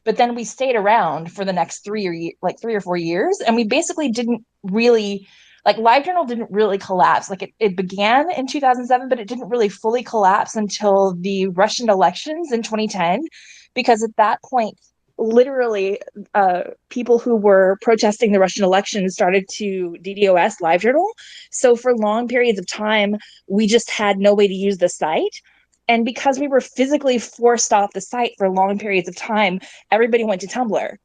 But then we stayed around for the next 3 or 4 years, and we basically didn't really like LiveJournal didn't really collapse. Like it began in 2007, but it didn't really fully collapse until the Russian elections in 2010, because at that point, literally, people who were protesting the Russian election started to DDoS LiveJournal. So for long periods of time, we just had no way to use the site. And because we were physically forced off the site for long periods of time, everybody went to Tumblr.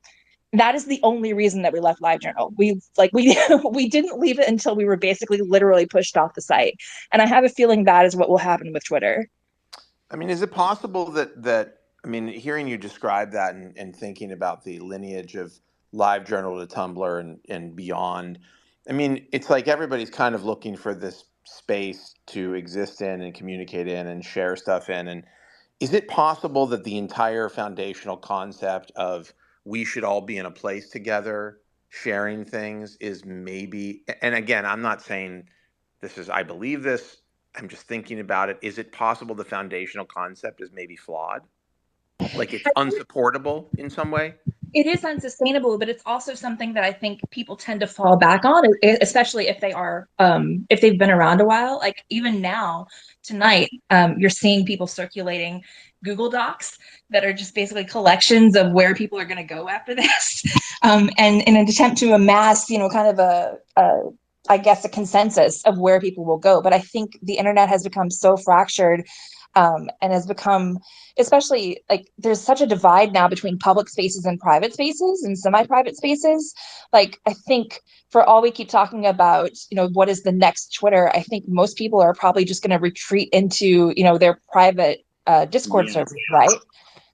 That is the only reason that we left LiveJournal. We we didn't leave it until we were basically literally pushed off the site. And I have a feeling that is what will happen with Twitter. I mean, is it possible that I mean, hearing you describe that and thinking about the lineage of LiveJournal to Tumblr and beyond, I mean, it's like everybody's kind of looking for this space to exist in and communicate in and share stuff in. And is it possible that the entire foundational concept of we should all be in a place together sharing things is maybe, and again, I'm not saying this is, I believe this, I'm just thinking about it. Is it possible the foundational concept is maybe flawed? Like it's unsupportable in some way? It is unsustainable, but it's also something that I think people tend to fall back on, especially if if they've been around a while. Like even now, tonight, you're seeing people circulating Google Docs that are just basically collections of where people are going to go after this, and in an attempt to amass, kind of I guess, a consensus of where people will go. But I think the internet has become so fractured, and has become, especially, like, there's such a divide now between public spaces and private spaces and semi-private spaces. Like, I think for all we keep talking about, what is the next Twitter, I think most people are probably just going to retreat into, their private Discord Yeah. servers, right?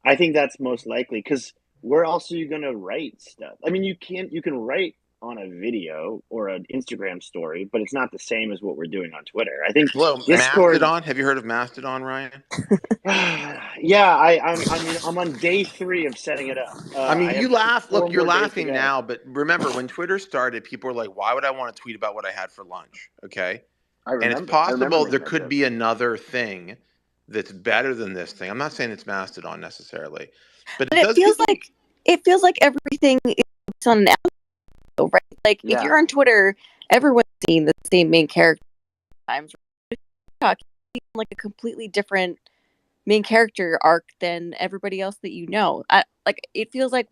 I think that's most likely because where else are you going to write stuff? I mean, you can write on a video or an Instagram story, but it's not the same as what we're doing on Twitter. I think Hello, Discord. Mastodon. Have you heard of Mastodon, Ryan? Yeah, I mean, I'm on day 3 of setting it up. I mean, I have you laugh. 4 Look, you're more days to laughing go. now, but remember when Twitter started, people were like, "Why would I want to tweet about what I had for lunch?" Okay, and it's I remember possible there making that could joke. be another thing that's better than this thing. I'm not saying it's Mastodon necessarily, but But it does feel like it feels like everything is on an algorithm, right? Like if Yeah. you're on Twitter, everyone's seeing the same main character times. TikTok, like a completely different main character arc than everybody else that you know. Like it feels like